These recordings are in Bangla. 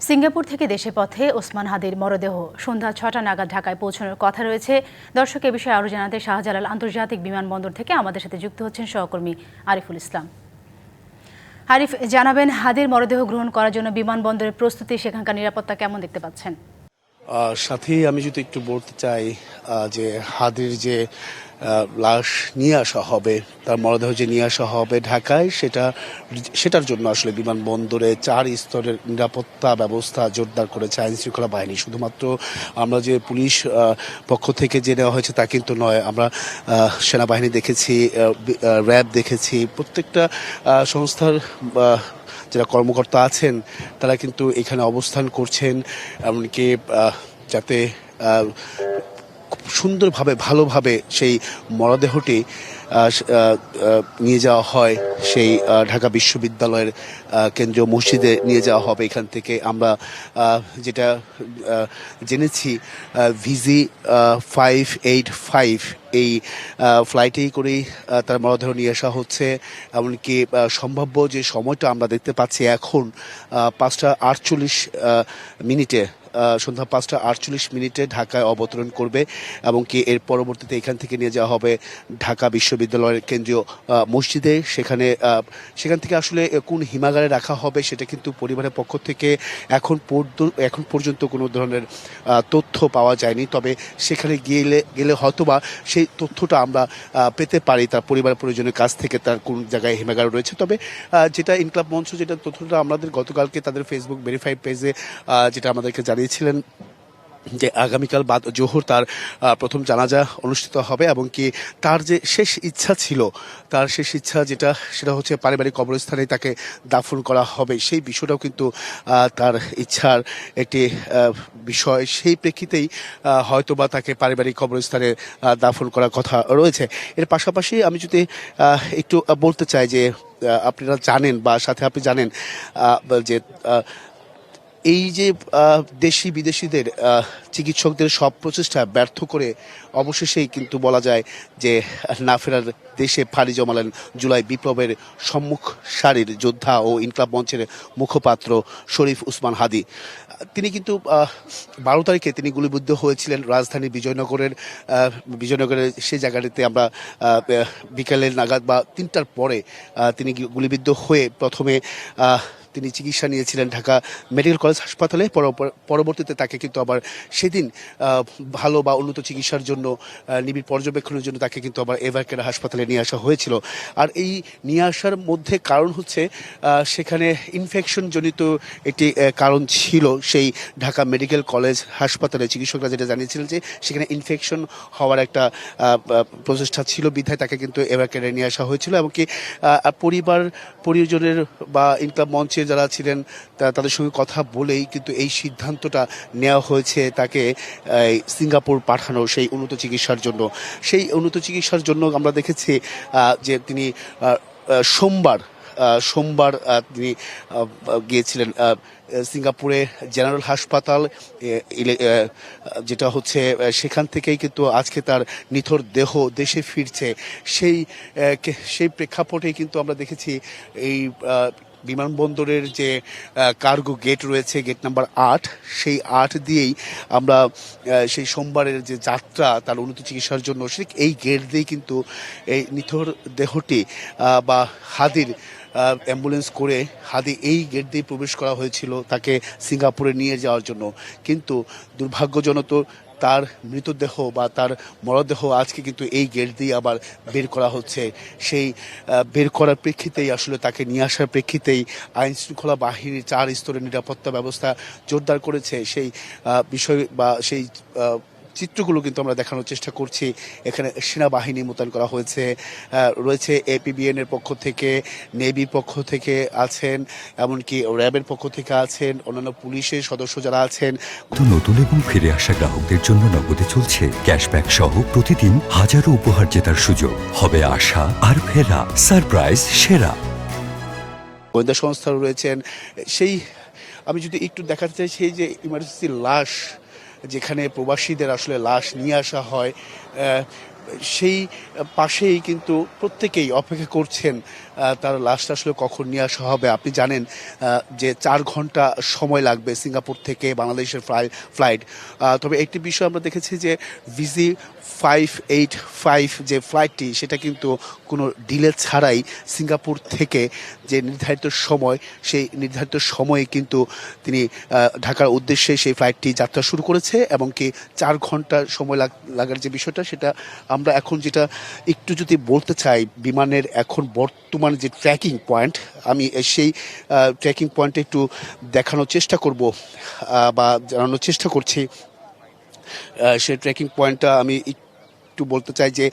সিঙ্গাপুর থেকে দেশে পথে ওসমান হাদির মরদেহ সন্ধ্যা ৬টা নাগাদ ঢাকায় পৌঁছানোর কথা রয়েছে। দর্শক এ বিষয়ে আরও জানাতে শাহজালাল আন্তর্জাতিক বিমানবন্দর থেকে আমাদের সাথে যুক্ত হচ্ছেন সহকর্মী আরিফুল ইসলাম। আরিফ, জানাবেন হাদির মরদেহ গ্রহণ করার জন্য বিমানবন্দরের প্রস্তুতি, সেখানকার নিরাপত্তা কেমন দেখতে পাচ্ছেন? সাথেই আমি যদি একটু বলতে চাই যে হাদির যে লাশ নিয়ে আসা হবে, তার মরদেহ যে নিয়ে আসা হবে ঢাকায়, সেটার জন্য আসলে বিমানবন্দরে 4 স্তরের নিরাপত্তা ব্যবস্থা জোরদার করেছে আইন শৃঙ্খলা বাহিনী। শুধুমাত্র আমরা যে পুলিশ পক্ষ থেকে যে নেওয়া হয়েছে তা কিন্তু নয়, আমরা সেনাবাহিনী দেখেছি, র্যাব দেখেছি, প্রত্যেকটা সংস্থার যারা কর্মকর্তা আছেন তারা কিন্তু এখানে অবস্থান করছেন, এমনকি যাতে সুন্দরভাবে ভালোভাবে সেই মরদেহটি নিয়ে যাওয়া হয়, সেই ঢাকা বিশ্ববিদ্যালয়ের কেন্দ্রীয় মসজিদে নিয়ে যাওয়া হবে। এখান থেকে আমরা যেটা জেনেছি, ভিজি 585 এই ফ্লাইটেই করেই তার মরদেহ নিয়ে আসা হচ্ছে। এমনকি সম্ভাব্য যে সময়টা আমরা দেখতে পাচ্ছি এখন 5:48 সন্ধ্যা 5:48 ঢাকায় অবতরণ করবে এবং কি এর পরবর্তীতে এখান থেকে নিয়ে যাওয়া হবে ঢাকা বিশ্ববিদ্যালয়ের কেন্দ্রীয় মসজিদে। সেখান থেকে আসলে কোন হিমাগারে রাখা হবে সেটা কিন্তু পরিবারের পক্ষ থেকে এখন পর্যন্ত কোনো ধরনের তথ্য পাওয়া যায়নি। তবে সেখানে গেলে হয়তোবা সেই তথ্যটা আমরা পেতে পারি তার পরিবার পরিজনের কাছ থেকে, তার কোন জায়গায় হিমাগার রয়েছে। তবে যেটা ইনকলাব মঞ্চ যেটা তথ্যটা আমাদের গতকালকে তাদের ফেসবুক ভেরিফাইড পেজে যেটা আমাদেরকে জানিয়েছিলেন যে আগামীকাল বাদ জোহর তার প্রথম জানাজা অনুষ্ঠিত হবে এবং কি তার যে শেষ ইচ্ছা ছিল, তার শেষ ইচ্ছা সেটা হচ্ছে পারিবারিক কবরস্থানে তাকে দাফন করা হবে। সেই বিষয়টাও কিন্তু তার ইচ্ছার একটি বিষয়, সেই প্রেক্ষিতেই হয়তোবা তাকে পারিবারিক কবরস্থানে দাফন করার কথা রয়েছে। এর পাশাপাশি আমি যদি একটু বলতে চাই যে আপনারা জানেন বা সাথে আপনি জানেন যে এই যে দেশি বিদেশিদের চিকিৎসকদের সব প্রচেষ্টা ব্যর্থ করে অবশেষেই কিন্তু বলা যায় যে না ফেরার দেশে পাড়ি জমালেন জুলাই বিপ্লবের সম্মুখ সারির যোদ্ধা ও ইনকলাব মঞ্চের মুখপাত্র শরীফ ওসমান হাদি। তিনি কিন্তু 12 তারিখে তিনি গুলিবিদ্ধ হয়েছিলেন রাজধানী বিজয়নগরের সেই জায়গাটিতে আমরা বিকেলের নাগাদ বা 3টার পরে তিনি গুলিবিদ্ধ হয়ে প্রথমে তিনি চিকিৎসা নিয়েছিলেন ঢাকা মেডিকেল কলেজ হাসপাতালে। পরবর্তীতে তাকে কিন্তু আবার সেদিন ভালো বা উন্নত চিকিৎসার জন্য নিবিড় পর্যবেক্ষণের জন্য তাকে কিন্তু আবার এভারকেয়ার হাসপাতালে নিয়ে আসা হয়েছিল। আর এই নিয়ে আসার মধ্যে কারণ হচ্ছে সেখানে ইনফেকশনজনিত একটি কারণ ছিল। সেই ঢাকা মেডিকেল কলেজ হাসপাতালে চিকিৎসকরা যেটা জানিয়েছিলেন যে সেখানে ইনফেকশন হওয়ার একটা প্রচেষ্টা ছিল, বিধায় তাকে কিন্তু এভারকেয়ারে নিয়ে আসা হয়েছিল। এমনকি পরিজনের বা ইনকলাব মঞ্চে যারা ছিলেন তাদের সঙ্গে কথা বলেই কিন্তু এই সিদ্ধান্তটা নেওয়া হয়েছে তাকে সিঙ্গাপুর পাঠানো সেই উন্নত চিকিৎসার জন্য। সেই উন্নত চিকিৎসার জন্য আমরা দেখেছি যে তিনি সোমবার তিনি গিয়েছিলেন সিঙ্গাপুরে জেনারেল হাসপাতাল, যেটা হচ্ছে সেখান থেকেই কিন্তু আজকে তার নিথর দেহ দেশে ফিরছে। সেই প্রেক্ষাপটে কিন্তু আমরা দেখেছি এই বিমানবন্দরের যে কার্গো গেট রয়েছে, গেট নাম্বার 8, সেই 8 দিয়েই আমরা সেই সোমবারের যে যাত্রা তার উন্নত চিকিৎসার জন্য এই গেট দিয়েই কিন্তু এই নিথর দেহটি বা হাদির অ্যাম্বুলেন্স করে হাদি এই গেট দিয়ে প্রবেশ করা হয়েছিল তাকে সিঙ্গাপুরে নিয়ে যাওয়ার জন্য। কিন্তু দুর্ভাগ্যজনক তার মৃতদেহ বা তার মরদেহ আজকে কিন্তু এই গেট দিয়ে আবার বের করা হচ্ছে। সেই বের করার প্রেক্ষিতেই আসলে তাকে নিয়ে আসার প্রেক্ষিতেই আইন শৃঙ্খলা বাহিনীর 4 স্তরের নিরাপত্তা ব্যবস্থা জোরদার করেছে। সেই বিষয় বা সেই চিত্রগুলো কিন্তু আমরা দেখানোর চেষ্টা করছি। এখানে সেনাবাহিনী মোতায়েন করা রয়েছে এপিবিএন এর পক্ষ থেকে, নেভির পক্ষ থেকে আছেন, এমনকি র্যাবের পক্ষ থেকে আছেন, অন্যান্য পুলিশের সদস্য যারা আছেন। নতুন এবং ফিরে আসা গ্রাহকদের জন্য নগদে চলছে ক্যাশব্যাক সহ প্রতিদিন হাজারো উপহার জেতার সুযোগ। হবে আশা আর ফেরা, সারপ্রাইজ সেরা। গোয়েন্দা সংস্থা রয়েছেন। আমি যদি একটু দেখাতে চাই সেই যে ইমার্জেন্সি লাশ, যেখানে প্রবাসীদের আসলে লাশ নিয়ে আসা হয়, সেই পাশেই কিন্তু প্রত্যেকেই অপেক্ষা করছেন তার লাশটা আসলে কখন নিয়ে আসা হবে। আপনি জানেন যে 4 ঘন্টা সময় লাগবে সিঙ্গাপুর থেকে বাংলাদেশের ফ্লাইট। তবে একটি বিষয় আমরা দেখেছি যে ভিজি 585 যে ফ্লাইটটি সেটা কিন্তু কোনো ডিলে ছাড়াই সিঙ্গাপুর থেকে যে নির্ধারিত সময় সেই নির্ধারিত সময়ে কিন্তু তিনি ঢাকার উদ্দেশ্যে সেই ফ্লাইটটি যাত্রা শুরু করেছে এবং কি 4 ঘন্টা সময় লাগার যে বিষয়টা সেটা আমরা এখন যেটা একটু যদি বলতে চাই বিমানের এখন বর্তমান যে ট্র্যাকিং পয়েন্ট আমি সেই ট্র্যাকিং পয়েন্টে একটু দেখানোর চেষ্টা করব বা জানানোর চেষ্টা করছি। সেই ট্র্যাকিং পয়েন্টটা আমি একটু বলতে চাই যে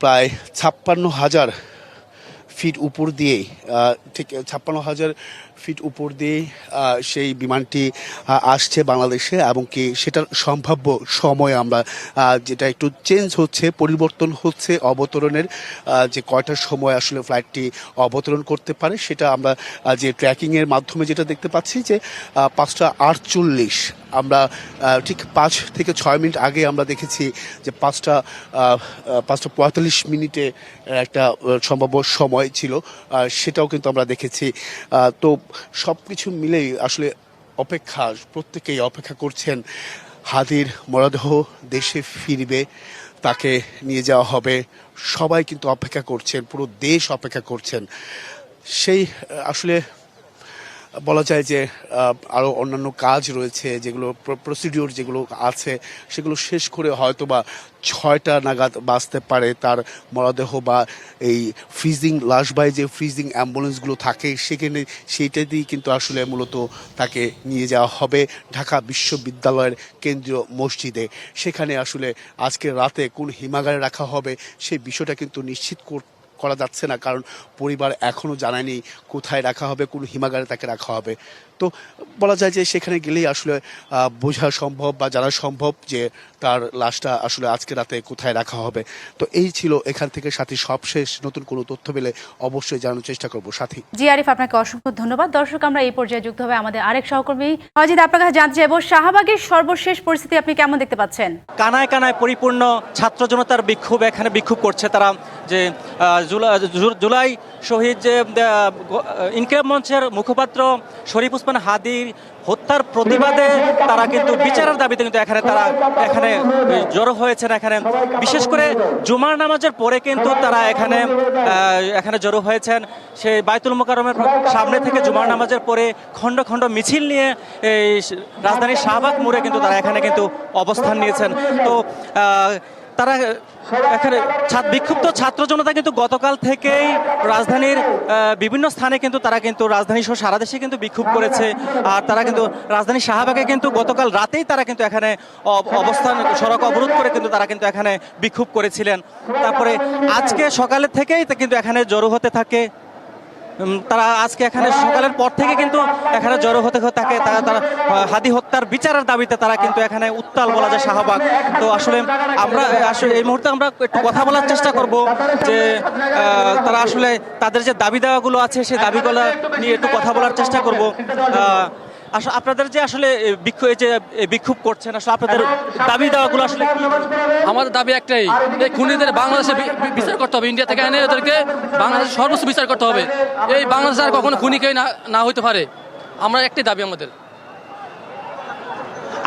প্রায় 56,000 ফিট উপর দিয়ে ঠিক 56,000 ফিট উপর দিয়ে সেই বিমানটি আসছে বাংলাদেশে এবং কি সেটার সম্ভাব্য সময় আমরা যেটা একটু চেঞ্জ হচ্ছে পরিবর্তন হচ্ছে অবতরণের যে কয়টার সময় আসলে ফ্লাইটটি অবতরণ করতে পারে সেটা আমরা যে ট্র্যাকিংয়ের মাধ্যমে যেটা দেখতে পাচ্ছি যে 5:48 আমরা ঠিক 5 থেকে 6 মিনিট আগে আমরা দেখেছি যে 5:45 মিনিটে একটা সম্ভাব্য সময় ছিল সেটাও কিন্তু আমরা দেখেছি। তো সব কিছু মিলেই আসলে প্রত্যেকেই অপেক্ষা করছেন হাদির মরদেহ দেশে ফিরবে, তাকে নিয়ে যাওয়া হবে। সবাই কিন্তু অপেক্ষা করছেন, পুরো দেশ অপেক্ষা করছেন। সেই আসলে বলা যায় যে আরও অন্যান্য কাজ রয়েছে যেগুলো প্রসিডিওর যেগুলো আছে সেগুলো শেষ করে হয়তো বা 6টা নাগাদ বাঁচতে পারে তার মরদেহ বা এই ফ্রিজিং লাশবাহী যে ফ্রিজিং অ্যাম্বুলেন্সগুলো থাকে সেখানে সেইটা দিয়েই কিন্তু আসলে মূলত তাকে নিয়ে যাওয়া হবে ঢাকা বিশ্ববিদ্যালয়ের কেন্দ্রীয় মসজিদে। সেখানে আসলে আজকে রাতে কোন হিমাগারে রাখা হবে সেই বিষয়টা কিন্তু নিশ্চিত করা যাচ্ছে না, কারণ পরিবার এখনও জানায়নি কোথায় রাখা হবে, কোন হিমাগারে তাকে রাখা হবে। তো বলা যায় যে সেখানে গেলেই আসলে বোঝা সম্ভব বা জানা সম্ভব যে তার লাশটা আসলে আজকে রাতে কোথায় রাখা হবে। তো এই ছিল এখান থেকে সাথী সবশেষ। নতুন কোনো তথ্য পেলে অবশ্যই জানানোর চেষ্টা করব। সাথী জি আরিফ, আপনাকে অসংখ্য ধন্যবাদ। দর্শক, আমরা এই পর্যায়ে যুক্ত হবে আমাদের আরেক সহকর্মী অজিত। আপনার কাছে জানতে চাইব শাহবাগের সর্বশেষ পরিস্থিতি আপনি কেমন দেখতে পাচ্ছেন? কানায় কানায় পরিপূর্ণ ছাত্র জনতার বিক্ষোভ, এখানে বিক্ষোভ করছে তারা যে জুলাই শহীদ যে ইনকিলাব মঞ্চের মুখপাত্র শরীফ ওসমান হাদির হত্যার প্রতিবাদে তারা কিন্তু বিচারের দাবিতে কিন্তু এখানে জড়ো হয়েছেন। এখানে বিশেষ করে জুমার নামাজের পরে কিন্তু তারা এখানে জড়ো হয়েছেন। সেই বাইতুল মোকাররমের সামনে থেকে জুমার নামাজের পরে খণ্ড খণ্ড মিছিল নিয়ে এই রাজধানীর শাহবাগ মোড়ে কিন্তু তারা এখানে কিন্তু অবস্থান নিয়েছেন। তো তারা এখানে বিক্ষুব্ধ ছাত্র জনতা কিন্তু গতকাল থেকেই রাজধানীর বিভিন্ন স্থানে কিন্তু তারা কিন্তু রাজধানী সহ সারা দেশে কিন্তু বিক্ষোভ করেছে। আর তারা কিন্তু রাজধানী শাহবাগে কিন্তু গতকাল রাতেই তারা কিন্তু এখানে অবস্থান সড়ক অবরোধ করে কিন্তু তারা কিন্তু এখানে বিক্ষোভ করেছিলেন। তারপরে আজকে সকালের থেকেই কিন্তু এখানে জড়ো হতে থাকে তারা। আজকে এখানে সকালের পর থেকে কিন্তু এখানে জড়ো হতে থাকে তারা হাদি হত্যার বিচারের দাবিতে তারা কিন্তু এখানে উত্তাল বলা যায় শাহবাগ। তো আসলে আমরা এই মুহূর্তে আমরা একটু কথা বলার চেষ্টা করব যে তারা আসলে তাদের যে দাবি দেওয়াগুলো আছে সেই দাবিগুলো নিয়ে একটু কথা বলার চেষ্টা করব। আপনাদের যে আসলে বিক্ষোভ করছেন, আসলে আপনাদের দাবি দেওয়াগুলো আসলে আমাদের দাবি একটাই, এই খুনিদের বাংলাদেশে বিচার করতে হবে। ইন্ডিয়া থেকে এনে ওদেরকে বাংলাদেশে সর্বোচ্চ বিচার করতে হবে। এই বাংলাদেশে আর কখনো খুনিকেই না হইতে পারে। আমরা একটাই দাবি আমাদের।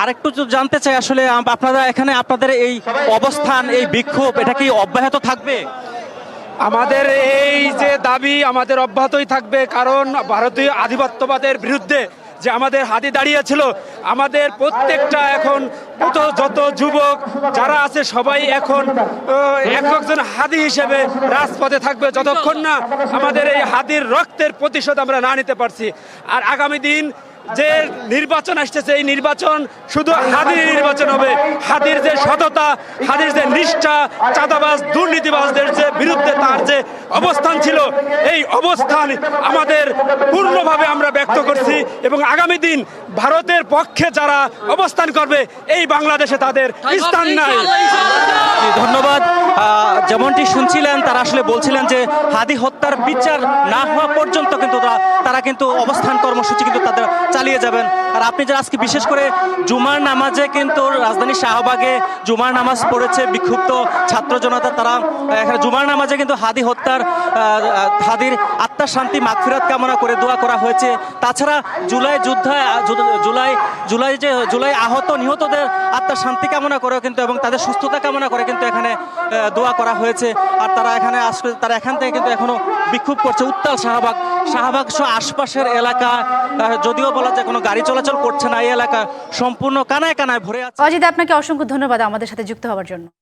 আরেকটু জানতে চাই আসলে আপনারা এখানে আপনাদের এই অবস্থান, এই বিক্ষোভ, এটা কি অব্যাহত থাকবে? আমাদের এই যে দাবি আমাদের অব্যাহতই থাকবে, কারণ ভারতীয় আধিপত্যবাদের বিরুদ্ধে যে আমাদের হাদি দাঁড়িয়েছিল, আমাদের প্রত্যেকটা এখন যত যুবক যারা আছে সবাই এখন একজন হাদি হিসেবে রাজপথে থাকবে যতক্ষণ না আমাদের এই হাদির রক্তের প্রতিশোধ আমরা না নিতে পারছি। আর আগামী দিন যে নির্বাচন আসতেছে, এই নির্বাচন শুধু হাদির নির্বাচন হবে। হাদির যে সততা, হাদির যে নিষ্ঠা, চাঁদাবাজ দুর্নীতিবাজদের যে বিরুদ্ধে তার যে অবস্থান ছিল, এই অবস্থান আমাদের পূর্ণভাবে আমরা ব্যক্ত করছি। এবং আগামী দিন ভারতের পক্ষে যারা অবস্থান করবে এই বাংলাদেশে তাদের স্থান নাই। ধন্যবাদ। যেমনটি শুনছিলেন, তারা আসলে বলছিলেন যে হাদি হত্যার বিচার না হওয়া পর্যন্ত কিন্তু তারা কিন্তু অবস্থান কর্মসূচি কিন্তু তাদের চালিয়ে যাবেন। আর আপনি যে আজকে বিশেষ করে জুমার নামাজে কিন্তু রাজধানী শাহবাগে জুমার নামাজ পড়েছে বিক্ষুব্ধ ছাত্র জনতা, তারা এখানে জুমার নামাজে কিন্তু হাদির আত্মার শান্তি মাগফিরাত কামনা করে দোয়া করা হয়েছে। তাছাড়া জুলাই আহত নিহতদের আত্মার শান্তি কামনা করে কিন্তু এবং তাদের সুস্থতা কামনা করে কিন্তু এখানে দোয়া করা হয়েছে। আর তারা এখানে আসবে, তারা এখান থেকে কিন্তু এখনো বিক্ষোভ করছে। উত্তাল শাহবাগ সহ আশপাশের এলাকা, যদিও বলা যায় কোনো গাড়ি চলাচল করছে না, এই এলাকা সম্পূর্ণ কানায় কানায় ভরে আছে। অজিত, আপনাকে অসংখ্য ধন্যবাদ আমাদের সাথে যুক্ত হওয়ার জন্য।